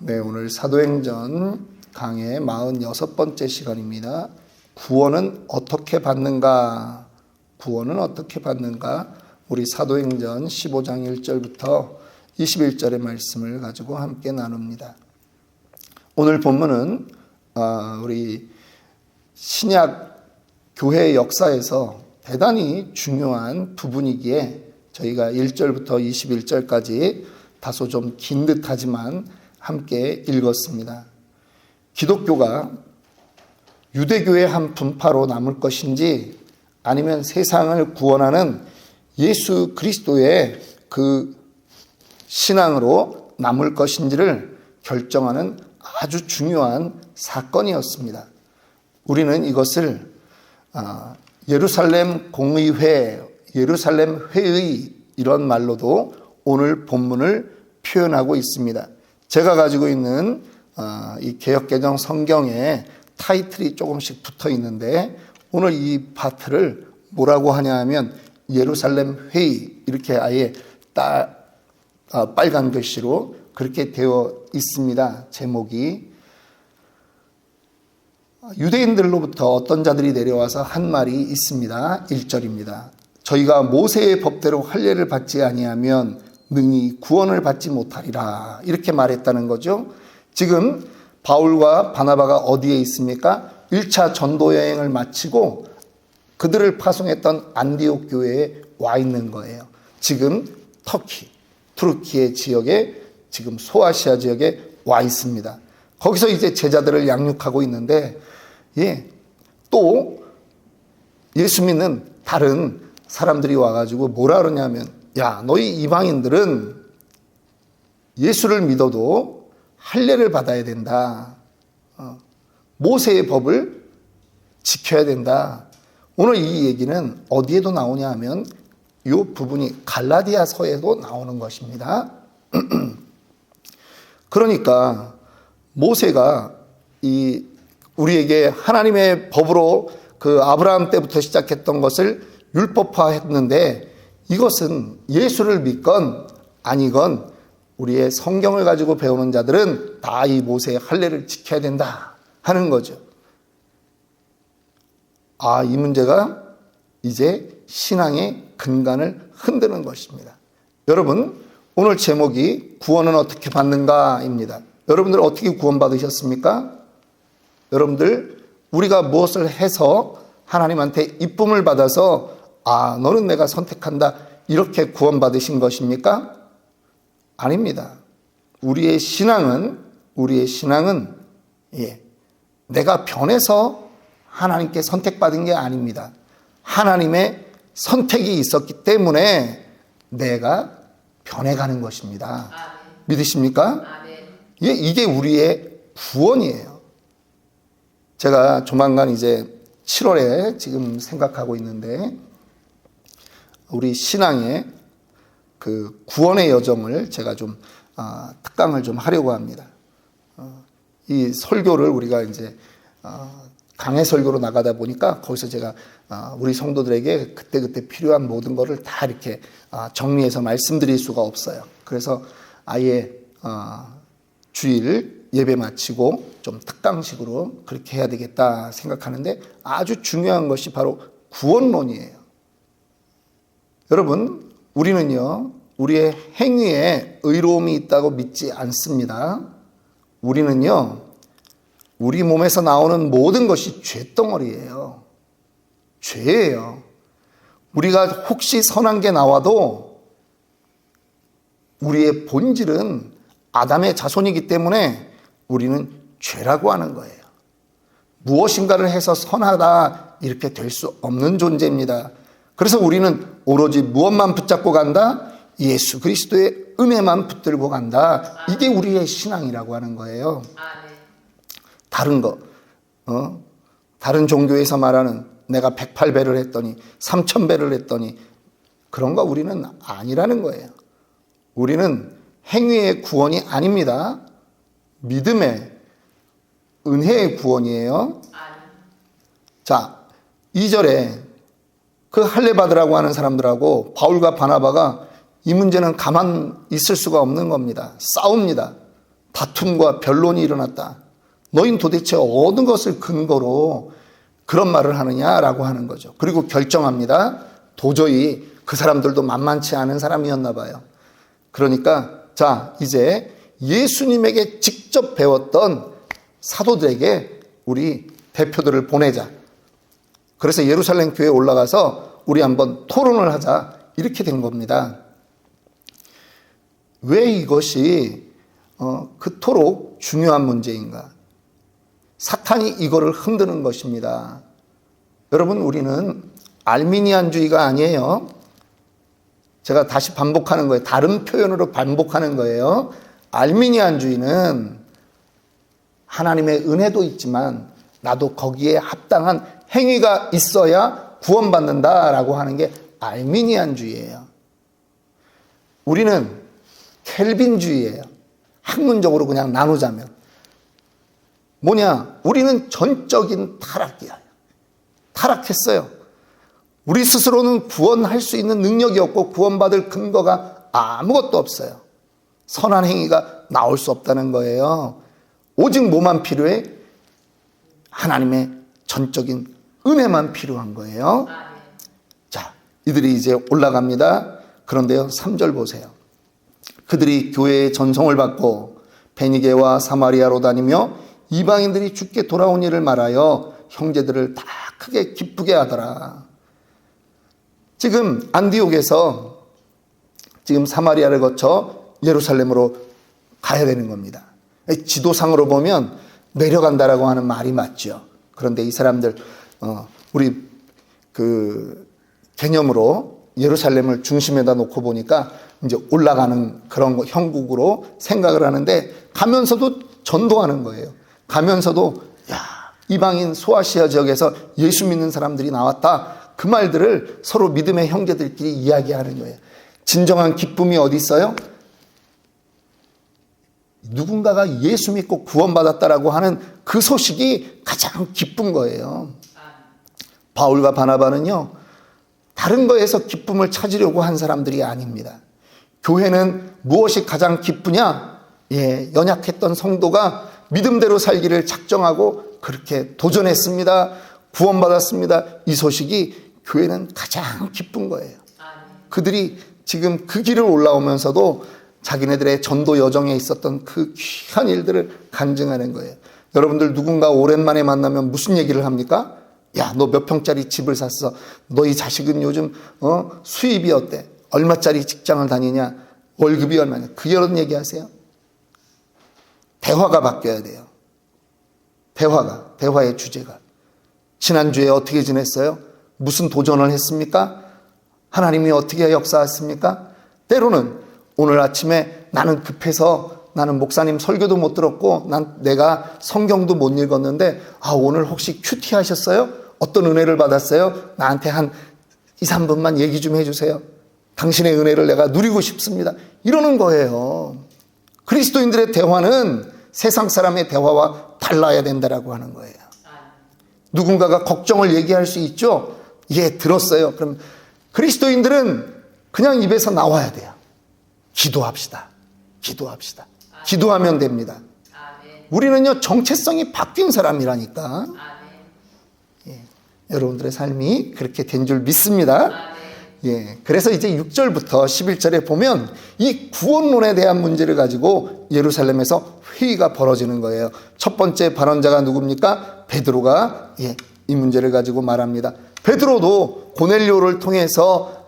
네, 오늘 사도행전 강의 46번째 시간입니다. 구원은 어떻게 받는가? 구원은 어떻게 받는가? 우리 사도행전 15장 1절부터 21절의 말씀을 가지고 함께 나눕니다. 오늘 본문은 우리 신약 교회 역사에서 대단히 중요한 부분이기에 저희가 1절부터 21절까지 다소 좀 긴 듯하지만 함께 읽었습니다. 기독교가 유대교의 한 분파로 남을 것인지 아니면 세상을 구원하는 예수 그리스도의 그 신앙으로 남을 것인지를 결정하는 아주 중요한 사건이었습니다. 우리는 이것을 예루살렘 공의회, 예루살렘 회의 이런 말로도 오늘 본문을 표현하고 있습니다. 제가 가지고 있는 이 개역개정 성경에 타이틀이 조금씩 붙어 있는데 오늘 이 파트를 뭐라고 하냐 하면 예루살렘 회의 이렇게 아예 빨간 글씨로 그렇게 되어 있습니다. 제목이. 유대인들로부터 어떤 자들이 내려와서 한 말이 있습니다. 1절입니다. 저희가 모세의 법대로 할례를 받지 아니하면 능히 구원을 받지 못하리라 이렇게 말했다는 거죠. 지금 바울과 바나바가 어디에 있습니까? 1차 전도 여행을 마치고 그들을 파송했던 안디옥 교회에 와 있는 거예요. 지금 투르키의 지역에 지금 소아시아 지역에 와 있습니다. 거기서 이제 제자들을 양육하고 있는데 또 예수 믿는 다른 사람들이 와가지고 뭐라 그러냐면 야, 너희 이방인들은 예수를 믿어도 할례를 받아야 된다. 모세의 법을 지켜야 된다. 오늘 이 얘기는 어디에도 나오냐 하면 이 부분이 갈라디아서에도 나오는 것입니다. 그러니까 모세가 우리에게 하나님의 법으로 그 아브라함 때부터 시작했던 것을 율법화했는데 이것은 예수를 믿건 아니건 우리의 성경을 가지고 배우는 자들은 다 이 모세의 할례를 지켜야 된다 하는 거죠. 이 문제가 이제 신앙의 근간을 흔드는 것입니다. 여러분, 오늘 제목이 구원은 어떻게 받는가입니다. 여러분들 어떻게 구원받으셨습니까? 여러분들 우리가 무엇을 해서 하나님한테 이쁨을 받아서 너는 내가 선택한다 이렇게 구원받으신 것입니까? 아닙니다. 우리의 신앙은 내가 변해서 하나님께 선택받은 게 아닙니다. 하나님의 선택이 있었기 때문에 내가 변해가는 것입니다. 믿으십니까? 이게 우리의 구원이에요. 제가 조만간 이제 7월에 지금 생각하고 있는데 우리 신앙의 그 구원의 여정을 제가 좀 특강을 좀 하려고 합니다. 이 설교를 우리가 이제 강해 설교로 나가다 보니까 거기서 제가 우리 성도들에게 그때그때 필요한 모든 것을 다 이렇게 정리해서 말씀드릴 수가 없어요. 그래서 아예 주일 예배 마치고 좀 특강식으로 그렇게 해야 되겠다 생각하는데 아주 중요한 것이 바로 구원론이에요. 여러분, 우리는요, 우리의 행위에 의로움이 있다고 믿지 않습니다. 우리는요, 우리 몸에서 나오는 모든 것이 죄덩어리예요. 죄예요. 우리가 혹시 선한 게 나와도 우리의 본질은 아담의 자손이기 때문에 우리는 죄라고 하는 거예요. 무엇인가를 해서 선하다 이렇게 될 수 없는 존재입니다. 그래서 우리는 오로지 무엇만 붙잡고 간다? 예수 그리스도의 은혜만 붙들고 간다. 이게 우리의 신앙이라고 하는 거예요. 다른 거, 다른 종교에서 말하는 내가 108배를 했더니 3000배를 했더니 그런 거 우리는 아니라는 거예요. 우리는 행위의 구원이 아닙니다. 믿음의 은혜의 구원이에요. 자, 2절에 그 할례 받으라고 하는 사람들하고 바울과 바나바가 이 문제는 가만 있을 수가 없는 겁니다. 싸웁니다. 다툼과 변론이 일어났다. 너희는 도대체 어느 것을 근거로 그런 말을 하느냐라고 하는 거죠. 그리고 결정합니다. 도저히 그 사람들도 만만치 않은 사람이었나 봐요. 그러니까 자, 이제 예수님에게 직접 배웠던 사도들에게 우리 대표들을 보내자. 그래서 예루살렘 교회에 올라가서 우리 한번 토론을 하자. 이렇게 된 겁니다. 왜 이것이 그토록 중요한 문제인가? 사탄이 이거를 흔드는 것입니다. 여러분, 우리는 알미니안주의가 아니에요. 제가 다시 반복하는 거예요. 다른 표현으로 반복하는 거예요. 알미니안주의는 하나님의 은혜도 있지만 나도 거기에 합당한 행위가 있어야 구원받는다라고 하는 게 알미니안주의예요. 우리는 켈빈주의예요. 학문적으로 그냥 나누자면 뭐냐? 우리는 전적인 타락이야. 타락했어요. 우리 스스로는 구원할 수 있는 능력이 없고 구원받을 근거가 아무것도 없어요. 선한 행위가 나올 수 없다는 거예요. 오직 뭐만 필요해? 하나님의 전적인 은혜만 필요한 거예요. 자, 이들이 이제 올라갑니다. 그런데요, 3절 보세요. 그들이 교회의 전송을 받고 베니게와 사마리아로 다니며 이방인들이 주께 돌아온 일을 말하여 형제들을 다 크게 기쁘게 하더라. 지금 안디옥에서 지금 사마리아를 거쳐 예루살렘으로 가야 되는 겁니다. 지도상으로 보면 내려간다라고 하는 말이 맞죠. 그런데 이 사람들 우리 그 개념으로 예루살렘을 중심에다 놓고 보니까 이제 올라가는 그런 형국으로 생각을 하는데 가면서도 전도하는 거예요. 가면서도 이방인 소아시아 지역에서 예수 믿는 사람들이 나왔다. 그 말들을 서로 믿음의 형제들끼리 이야기하는 거예요. 진정한 기쁨이 어디 있어요? 누군가가 예수 믿고 구원받았다라고 하는 그 소식이 가장 기쁜 거예요. 바울과 바나바는요, 다른 거에서 기쁨을 찾으려고 한 사람들이 아닙니다. 교회는 무엇이 가장 기쁘냐? 연약했던 성도가 믿음대로 살기를 작정하고 그렇게 도전했습니다. 구원받았습니다. 이 소식이 교회는 가장 기쁜 거예요. 그들이 지금 그 길을 올라오면서도 자기네들의 전도 여정에 있었던 그 귀한 일들을 간증하는 거예요. 여러분들 누군가 오랜만에 만나면 무슨 얘기를 합니까? 야, 너 몇 평짜리 집을 샀어? 너희 자식은 요즘 수입이 어때? 얼마짜리 직장을 다니냐? 월급이 얼마냐? 그런 얘기 하세요? 대화가 바뀌어야 돼요. 대화의 주제가. 지난주에 어떻게 지냈어요? 무슨 도전을 했습니까? 하나님이 어떻게 역사했습니까? 때로는 오늘 아침에 나는 급해서 나는 목사님 설교도 못 들었고 내가 성경도 못 읽었는데 오늘 혹시 큐티 하셨어요? 어떤 은혜를 받았어요? 나한테 한 2, 3분만 얘기 좀 해주세요. 당신의 은혜를 내가 누리고 싶습니다. 이러는 거예요. 그리스도인들의 대화는 세상 사람의 대화와 달라야 된다라고 하는 거예요. 누군가가 걱정을 얘기할 수 있죠? 들었어요. 그럼 그리스도인들은 그냥 입에서 나와야 돼요. 기도합시다. 기도하면 됩니다. 우리는요, 정체성이 바뀐 사람이라니까. 여러분들의 삶이 그렇게 된 줄 믿습니다. 그래서 이제 6절부터 11절에 보면 이 구원론에 대한 문제를 가지고 예루살렘에서 회의가 벌어지는 거예요. 첫 번째 발언자가 누굽니까? 베드로가 이 문제를 가지고 말합니다. 베드로도 고넬료를 통해서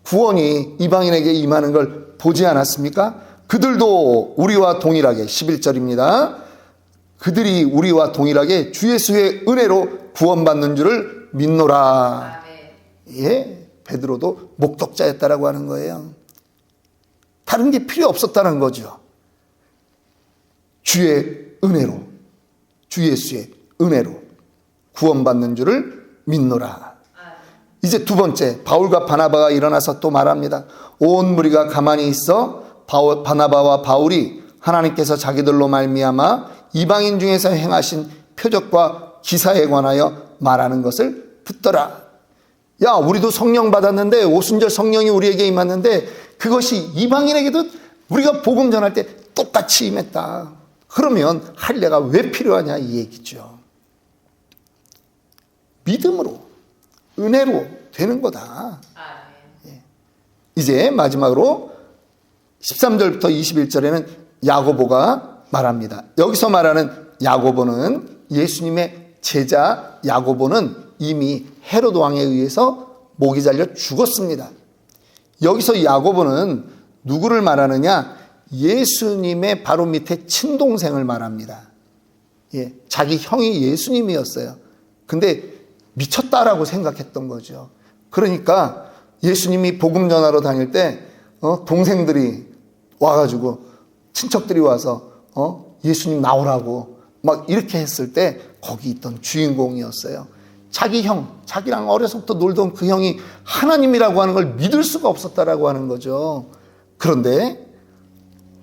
구원이 이방인에게 임하는 걸 보지 않았습니까? 그들도 우리와 동일하게 11절입니다. 그들이 우리와 동일하게 주 예수의 은혜로 구원받는 줄을 믿노라. 베드로도 목독자였다라고 하는 거예요. 다른 게 필요 없었다는 거죠. 주의 은혜로, 주 예수의 은혜로 구원받는 줄을 믿노라. 이제 두 번째, 바울과 바나바가 일어나서 또 말합니다. 온 무리가 가만히 있어 바나바와 바울이 하나님께서 자기들로 말미암아 이방인 중에서 행하신 표적과 기사에 관하여 말하는 것을 듣더라. 야, 우리도 성령 받았는데 오순절 성령이 우리에게 임했는데 그것이 이방인에게도 우리가 복음 전할 때 똑같이 임했다. 그러면 할례가 왜 필요하냐 이 얘기죠. 믿음으로, 은혜로 되는 거다. 이제 마지막으로 13절부터 21절에는 야고보가 말합니다. 여기서 말하는 야고보는 예수님의 제자 야고보는 이미 헤로드 왕에 의해서 목이 잘려 죽었습니다. 여기서 야고보는 누구를 말하느냐? 예수님의 바로 밑에 친동생을 말합니다. 자기 형이 예수님이었어요. 근데 미쳤다라고 생각했던 거죠. 그러니까 예수님이 복음 전하러 다닐 때 동생들이 와가지고 친척들이 와서 예수님 나오라고 막 이렇게 했을 때 거기 있던 주인공이었어요. 자기 형, 자기랑 어려서부터 놀던 그 형이 하나님이라고 하는 걸 믿을 수가 없었다라고 하는 거죠. 그런데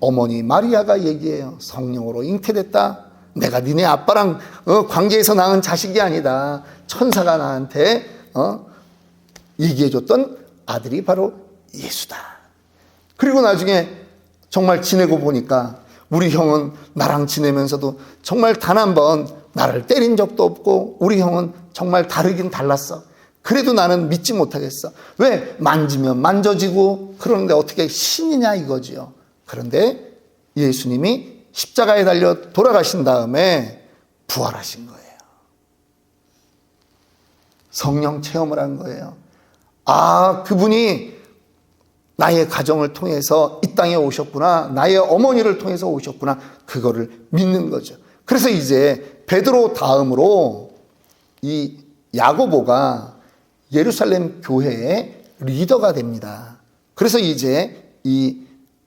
어머니 마리아가 얘기해요. 성령으로 잉태됐다. 내가 니네 아빠랑 관계에서 낳은 자식이 아니다. 천사가 나한테 얘기해줬던 아들이 바로 예수다. 그리고 나중에 정말 지내고 보니까 우리 형은 나랑 지내면서도 정말 단 한 번 나를 때린 적도 없고 우리 형은 정말 다르긴 달랐어. 그래도 나는 믿지 못하겠어. 왜? 만지면 만져지고 그러는데 어떻게 신이냐 이거지요. 그런데 예수님이 십자가에 달려 돌아가신 다음에 부활하신 거예요. 성령 체험을 한 거예요. 그분이 나의 가정을 통해서 이 땅에 오셨구나. 나의 어머니를 통해서 오셨구나. 그거를 믿는 거죠. 그래서 이제 베드로 다음으로 이 야고보가 예루살렘 교회의 리더가 됩니다. 그래서 이제 이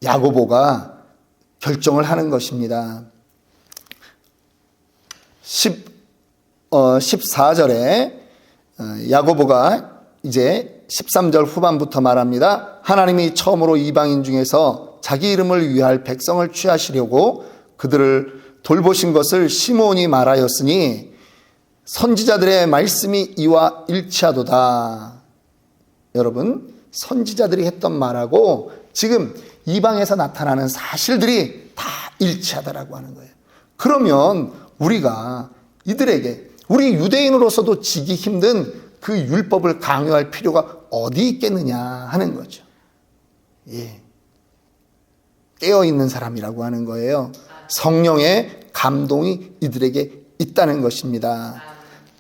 야고보가 결정을 하는 것입니다. 14절에 야고보가 이제 13절 후반부터 말합니다. 하나님이 처음으로 이방인 중에서 자기 이름을 위할 백성을 취하시려고 그들을 돌보신 것을 시므온이 말하였으니 선지자들의 말씀이 이와 일치하도다. 여러분, 선지자들이 했던 말하고 지금 이방에서 나타나는 사실들이 다 일치하다라고 하는 거예요. 그러면 우리가 이들에게 우리 유대인으로서도 지기 힘든 그 율법을 강요할 필요가 어디 있겠느냐 하는 거죠. 깨어있는 사람이라고 하는 거예요. 성령의 감동이 이들에게 있다는 것입니다.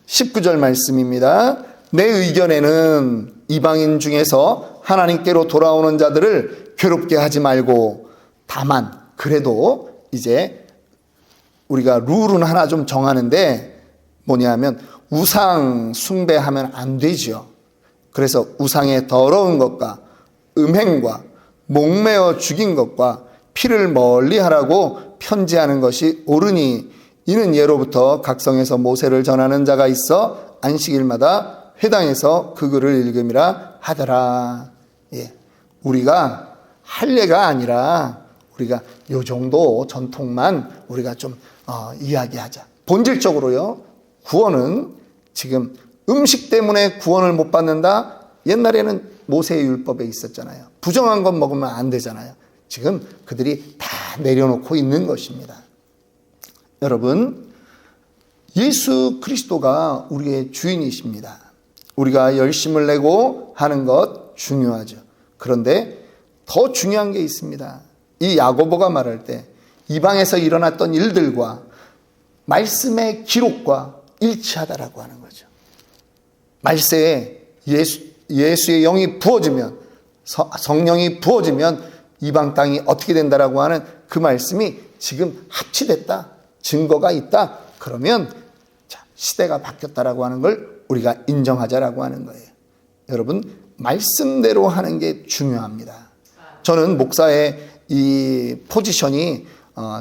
19절 말씀입니다. 내 의견에는 이방인 중에서 하나님께로 돌아오는 자들을 괴롭게 하지 말고 다만 그래도 이제 우리가 룰은 하나 좀 정하는데 뭐냐면 우상 숭배하면 안 되죠. 그래서 우상의 더러운 것과 음행과 목매어 죽인 것과 피를 멀리하라고 편지하는 것이 옳으니 이는 예로부터 각성에서 모세를 전하는 자가 있어 안식일마다 회당에서 그 글을 읽음이라 하더라. 우리가 할례가 아니라 우리가 요 정도 전통만 우리가 좀 이야기하자. 본질적으로요. 구원은 지금 음식 때문에 구원을 못 받는다. 옛날에는 모세의 율법에 있었잖아요. 부정한 것 먹으면 안 되잖아요. 지금 그들이 다 내려놓고 있는 것입니다. 여러분, 예수 그리스도가 우리의 주인이십니다. 우리가 열심을 내고 하는 것 중요하죠. 그런데 더 중요한 게 있습니다. 이 야고보가 말할 때 이방에서 일어났던 일들과 말씀의 기록과 일치하다라고 하는 거죠. 말세에 예수의 영이 부어지면, 성령이 부어지면 이방 땅이 어떻게 된다라고 하는 그 말씀이 지금 합치됐다, 증거가 있다. 그러면 시대가 바뀌었다라고 하는 걸 우리가 인정하자라고 하는 거예요. 여러분, 말씀대로 하는 게 중요합니다. 저는 목사의 이 포지션이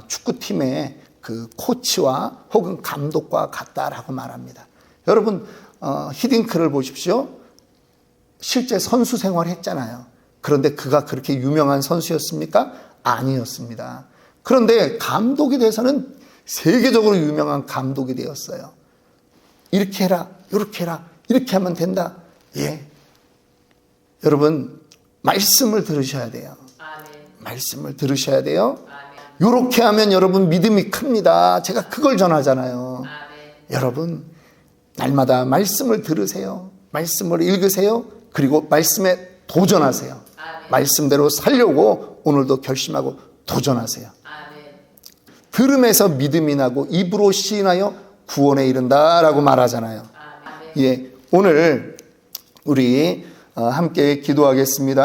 축구팀의 그 코치와 혹은 감독과 같다라고 말합니다. 여러분, 히딩크를 보십시오. 실제 선수 생활을 했잖아요. 그런데 그가 그렇게 유명한 선수였습니까? 아니었습니다. 그런데 감독이 돼서는 세계적으로 유명한 감독이 되었어요. 이렇게 해라, 이렇게 해라, 이렇게 하면 된다. 여러분, 말씀을 들으셔야 돼요. 말씀을 들으셔야 돼요. 요렇게 하면 여러분 믿음이 큽니다. 제가 그걸 전하잖아요. 여러분 날마다 말씀을 들으세요. 말씀을 읽으세요. 그리고 말씀에 도전하세요. 말씀대로 살려고 오늘도 결심하고 도전하세요. 들음에서 믿음이 나고 입으로 시인하여 구원에 이른다라고 말하잖아요. 예, 오늘 우리 함께 기도하겠습니다.